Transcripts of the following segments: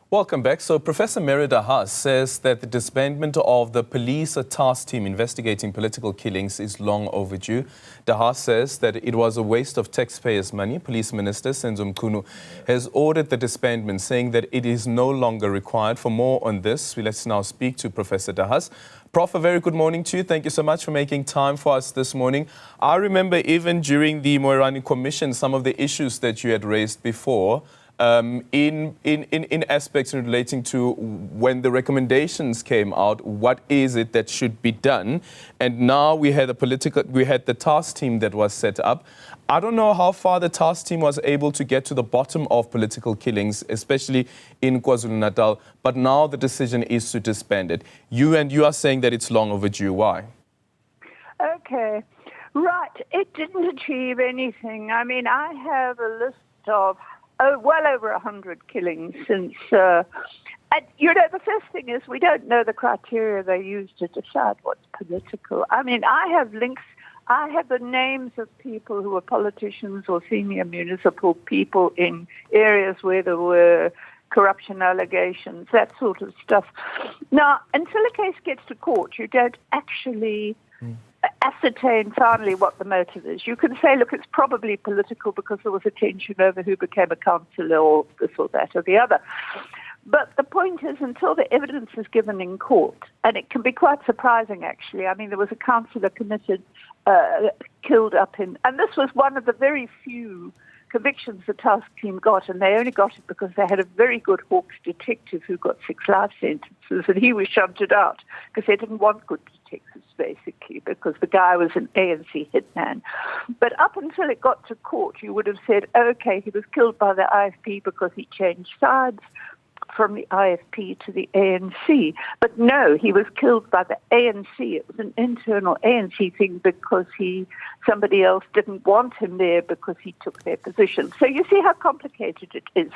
Welcome back. So Professor Haas says that the disbandment of the police task team investigating political killings is long overdue. Haas says that it was a waste of taxpayers' money. Police Minister Senzo Mchunu has ordered the disbandment, saying that it is no longer required. For more on this, let's now speak to Professor Haas. Prof, a very good morning to you. Thank you so much for making time for us this morning. I remember even during the Moerane Commission, some of the issues that you had raised before, in aspects relating to when the recommendations came out, what is it that should be done? And now we had the task team that was set up. I don't know how far the task team was able to get to the bottom of political killings, especially in KwaZulu-Natal, but now the decision is to disband it. You are saying that it's long overdue. Why? Okay, right. It didn't achieve anything. I mean, I have a list of well over 100 killings since, and, you know, the first thing is we don't know the criteria they use to decide what's political. I mean, I have links, I have the names of people who were politicians or senior municipal people in areas where there were corruption allegations, that sort of stuff. Now, until a case gets to court, you don't actually ascertain finally what the motive is. You can say, look, it's probably political because there was a tension over who became a councillor or this or that or the other. But the point is, until the evidence is given in court, and it can be quite surprising, actually. I mean, there was a councillor killed up in, and this was one of the very few convictions the task team got, and they only got it because they had a very good Hawks detective who got 6 life sentences, and he was shunted out because they didn't want good detectives, basically, because the guy was an ANC hitman. But up until it got to court, you would have said, okay, he was killed by the IFP because he changed sides from the IFP to the ANC. But no, he was killed by the ANC. It was an internal ANC thing because somebody else didn't want him there because he took their position. So you see how complicated it is.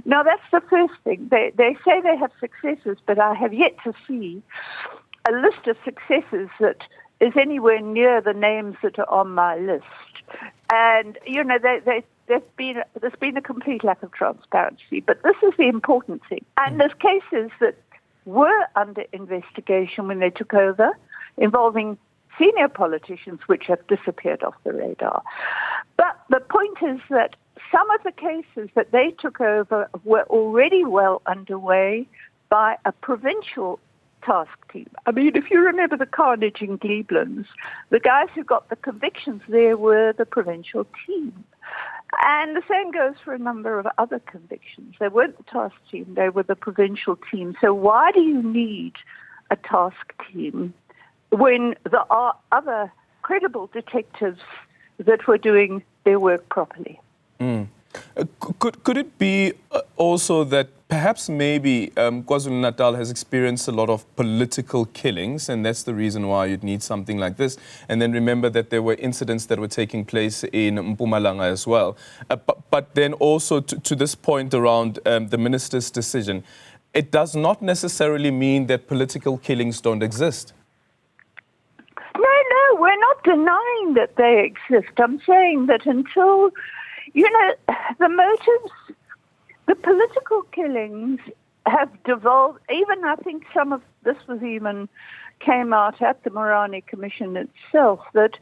Now, that's the first thing. They say they have successes, but I have yet to see a list of successes that is anywhere near the names that are on my list. And, you know, there's been a complete lack of transparency. But this is the important thing. And there's cases that were under investigation when they took over involving senior politicians which have disappeared off the radar. But the point is that some of the cases that they took over were already well underway by a provincial task team. I mean, if you remember the carnage in Cleveland, the guys who got the convictions there were the provincial team. And the same goes for a number of other convictions. They weren't the task team, they were the provincial team. So why do you need a task team when there are other credible detectives that were doing their work properly? Could it be also that perhaps maybe KwaZulu-Natal has experienced a lot of political killings, and that's the reason why you'd need something like this? And then remember that there were incidents that were taking place in Mpumalanga as well. But then also to this point around the minister's decision, it does not necessarily mean that political killings don't exist. No, we're not denying that they exist. I'm saying that until, you know, the motives, the political killings have devolved. Even I think some of this came out at the Moerane Commission itself, that,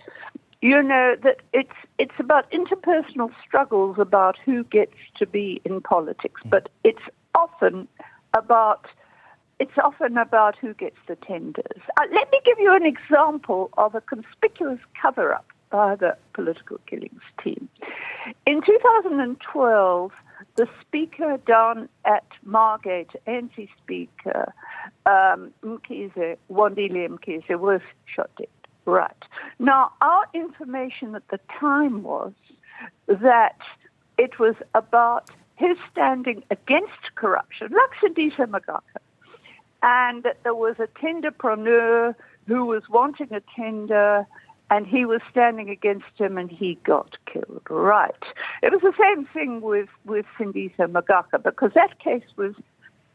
you know, that it's about interpersonal struggles about who gets to be in politics, but it's often about who gets the tenders. Let me give you an example of a conspicuous cover-up by the political killings team. In 2012, the speaker down at Margate, ANC speaker, Wandile Mkhize, was shot dead. Right. Now, our information at the time was that it was about his standing against corruption, like Sindisa Magaka, and that there was a tenderpreneur who was wanting a tender, and he was standing against him, and he got killed. Right. It was the same thing with Sindisa Magaka, because that case was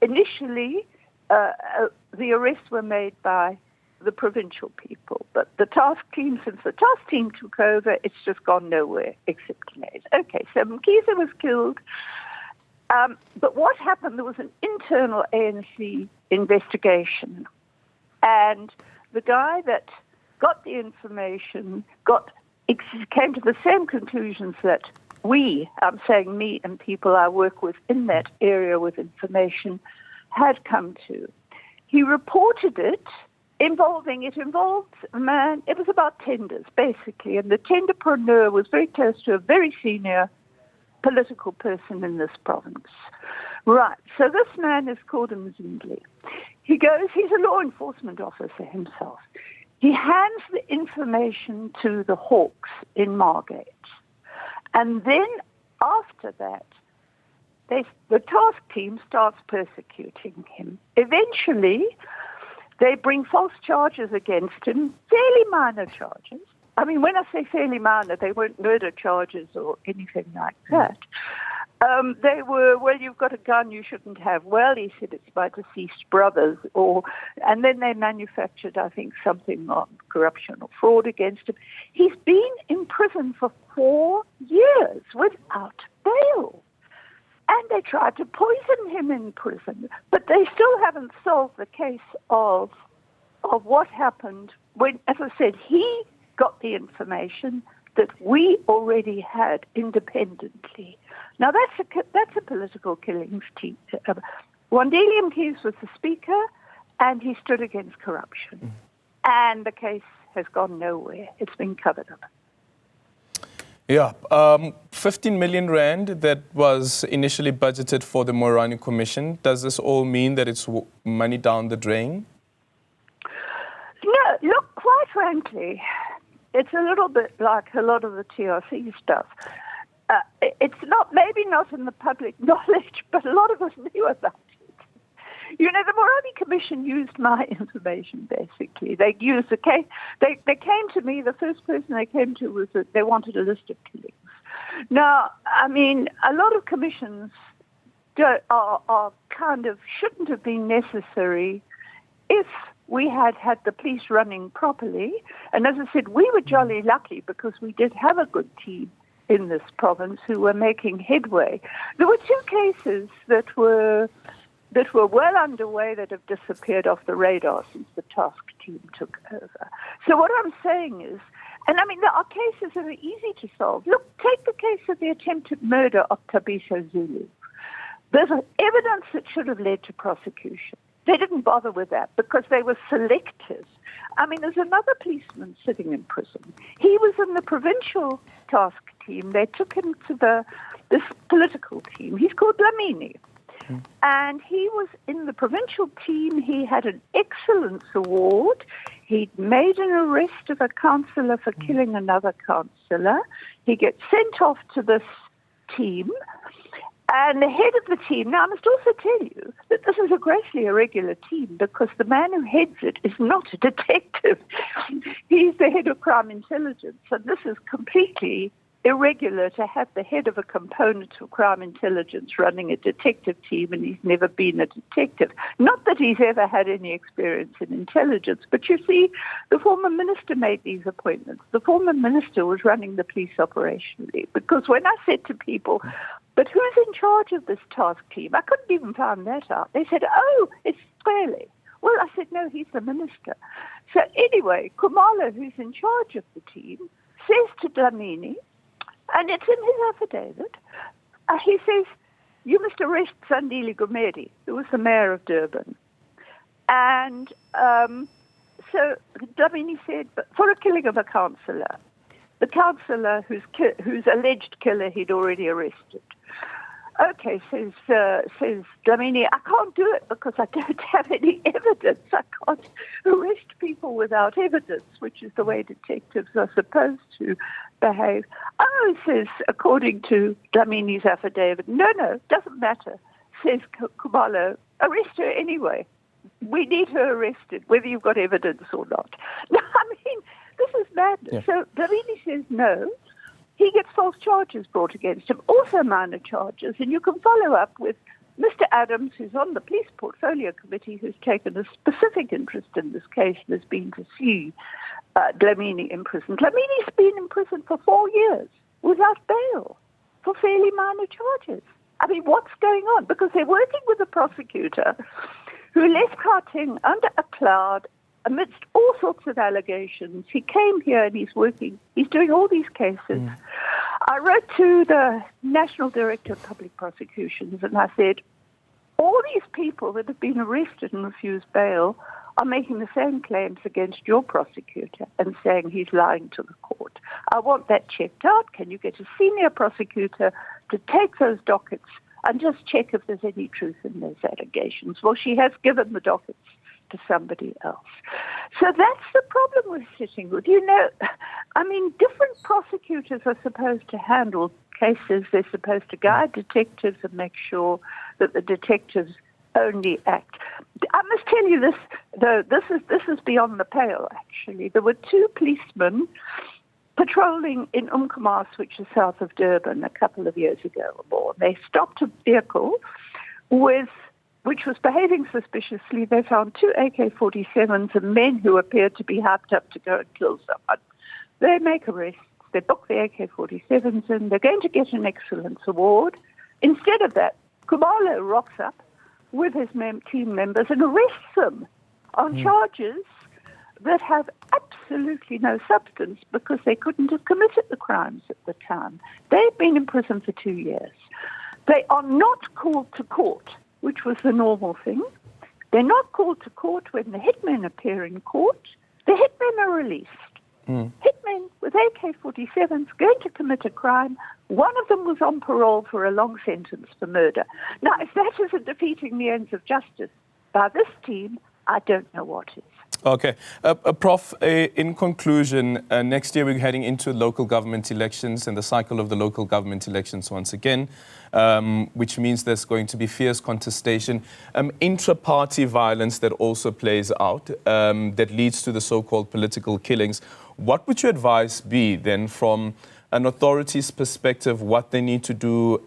initially, the arrests were made by the provincial people. But the task team, since the task team took over, it's just gone nowhere except names. Okay, so Mkhize was killed. But what happened, there was an internal ANC investigation. And the guy that got the information came to the same conclusions that I'm saying me and people I work with in that area with information, had come to. He reported it involved a man. It was about tenders, basically, and the tenderpreneur was very close to a very senior political person in this province. Right, so this man is called a Mzindli. He's a law enforcement officer himself. He hands the information to the Hawks in Margate. And then after that, the task team starts persecuting him. Eventually, they bring false charges against him, fairly minor charges. I mean, when I say fairly minor, they weren't murder charges or anything like that. They were, well, you've got a gun you shouldn't have. Well, he said it's my deceased brothers. And then they manufactured, I think, something on corruption or fraud against him. He's been in prison for 4 years without bail. And they tried to poison him in prison. But they still haven't solved the case of what happened when, as I said, he got the information that we already had independently. Now, that's a political killings team. Wandile Mkhize was the speaker, and he stood against corruption. And the case has gone nowhere. It's been covered up. Yeah, 15 million rand that was initially budgeted for the Morani Commission. Does this all mean that it's money down the drain? No, look, quite frankly, it's a little bit like a lot of the TRC stuff. It's maybe not in the public knowledge, but a lot of us knew about it. You know, the Morani Commission used my information, basically. They used the case. They came to me, the first person they came to was that they wanted a list of killings. Now, I mean, a lot of commissions are kind of shouldn't have been necessary if we had the police running properly. And as I said, we were jolly lucky because we did have a good team in this province who were making headway. There were 2 cases that were well underway that have disappeared off the radar since the task team took over. So what I'm saying is, and I mean, there are cases that are easy to solve. Look, take the case of the attempted murder of Thabiso Zulu. There's evidence that should have led to prosecution. They didn't bother with that because they were selective. I mean, there's another policeman sitting in prison. He was in the provincial task team. They took him to this political team. He's called Dlamini. And he was in the provincial team. He had an excellence award. He'd made an arrest of a councillor for killing another councillor. He gets sent off to this team. And the head of the team, now I must also tell you that this is a grossly irregular team because the man who heads it is not a detective. He's the head of crime intelligence. And this is completely irregular to have the head of a component of crime intelligence running a detective team, and he's never been a detective. Not that he's ever had any experience in intelligence, but you see, the former minister made these appointments. The former minister was running the police operationally, because when I said to people, but who's in charge of this task team? I couldn't even find that out. They said, oh, it's Squarely. Well, I said, no, he's the minister. So anyway, Khumalo, who's in charge of the team, says to Dlamini, and it's in his affidavit, he says, you must arrest Sandile Gumede, who was the mayor of Durban. And so Dlamini said, but for a killing of a councillor, the councillor whose alleged killer he'd already arrested. Okay, says Dlamini, I can't do it because I don't have any evidence. I can't arrest people without evidence, which is the way detectives are supposed to behave. Oh, says, according to Dlamini's affidavit, no, doesn't matter, says Khumalo, arrest her anyway. We need her arrested, whether you've got evidence or not. Now, I mean, this is madness. Yeah. So Dlamini says no. He gets false charges brought against him, also minor charges, and you can follow up with Mr. Adams, who's on the police portfolio committee, who's taken a specific interest in this case and has been to see Dlamini in prison. Dlamini's been in prison for 4 years without bail for fairly minor charges. I mean, what's going on? Because they're working with a prosecutor who left Gauteng under a cloud amidst all sorts of allegations. He came here and he's doing all these cases. I wrote to the National Director of Public Prosecutions and I said, all these people that have been arrested and refused bail are making the same claims against your prosecutor and saying he's lying to the court. I want that checked out. Can you get a senior prosecutor to take those dockets and just check if there's any truth in those allegations? Well, she has given the dockets to somebody else. So that's the problem we're sitting with. You know, I mean, different prosecutors are supposed to handle cases. They're supposed to guide detectives and make sure that the detectives only act. I must tell you this, though, this is beyond the pale, actually. There were two policemen patrolling in Umkomaas, which is south of Durban, a couple of years ago or more. They stopped a vehicle which was behaving suspiciously. They found two AK-47s and men who appeared to be hyped up to go and kill someone. They make arrests. They book the AK-47s and they're going to get an excellence award. Instead of that, Khumalo rocks up with his team members and arrests them on charges that have absolutely no substance because they couldn't have committed the crimes at the time. They've been in prison for 2 years. They are not called to court, which was the normal thing. They're not called to court when the hitmen appear in court. The hitmen are released. Hitmen with AK-47s going to commit a crime. One of them was on parole for a long sentence for murder. Now, if that isn't defeating the ends of justice by this team, I don't know what is. Okay. Prof, in conclusion, next year we're heading into local government elections and the cycle of the local government elections once again, which means there's going to be fierce contestation, intra-party violence that also plays out, that leads to the so-called political killings. What would your advice be then from an authority's perspective, what they need to do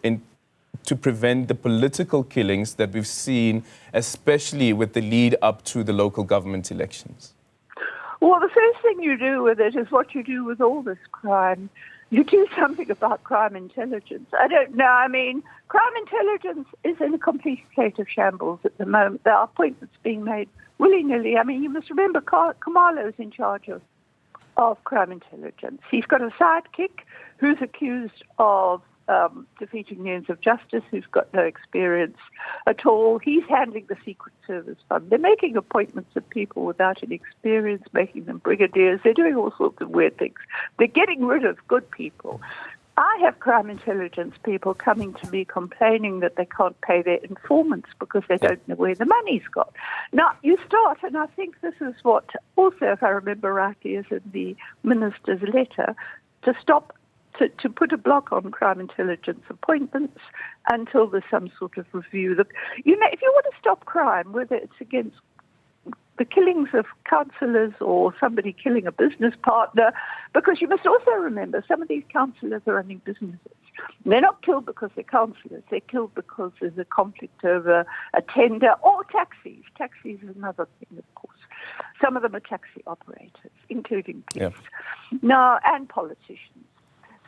to prevent the political killings that we've seen, especially with the lead up to the local government elections? Well, the first thing you do with it is what you do with all this crime. You do something about crime intelligence. I don't know. I mean, crime intelligence is in a complete state of shambles at the moment. There are appointments being made willy-nilly. I mean, you must remember Khumalo is in charge of crime intelligence. He's got a sidekick who's accused of defeating the ends of justice, who's got no experience at all. He's handling the Secret Service fund. They're making appointments of people without any experience, making them brigadiers. They're doing all sorts of weird things. They're getting rid of good people. I have crime intelligence people coming to me complaining that they can't pay their informants because they don't know where the money's gone. Now, you start, and I think this is what also, if I remember rightly, is in the minister's letter, to put a block on crime intelligence appointments until there's some sort of review. Look, you know, if you want to stop crime, whether it's against the killings of councillors or somebody killing a business partner, because you must also remember some of these councillors are running businesses. They're not killed because they're councillors. They're killed because there's a conflict over a tender or taxis. Taxis is another thing, of course. Some of them are taxi operators, including police. Now, and politicians.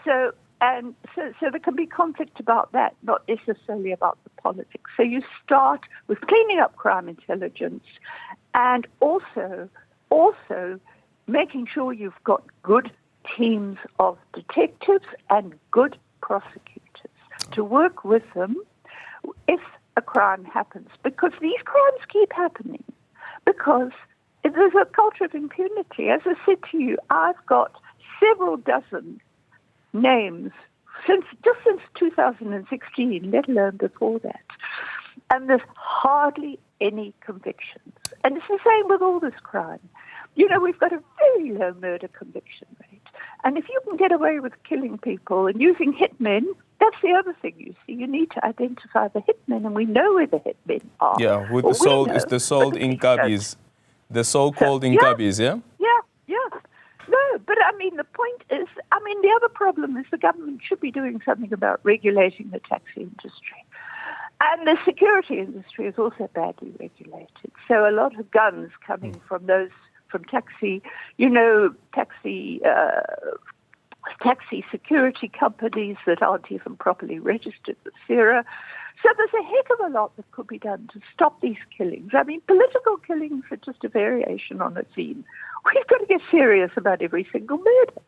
So there can be conflict about that, not necessarily about the politics. So you start with cleaning up crime intelligence and also making sure you've got good teams of detectives and good prosecutors to work with them if a crime happens. Because these crimes keep happening because there's a culture of impunity. As I said to you, I've got several dozen names since 2016, let alone before that. And there's hardly any convictions. And it's the same with all this crime. You know, we've got a very low murder conviction rate. And if you can get away with killing people and using hitmen, that's the other thing you see. You need to identify the hitmen, and we know where the hitmen are. Yeah, with the sold Inkabis. The so-called Inkabis, yeah? Yeah. No, but I mean, the point is, the other problem is the government should be doing something about regulating the taxi industry. And the security industry is also badly regulated. So a lot of guns coming from taxi taxi security companies that aren't even properly registered with FIRA. So there's a heck of a lot that could be done to stop these killings. I mean, political killings are just a variation on a theme. We've got to get serious about every single murder.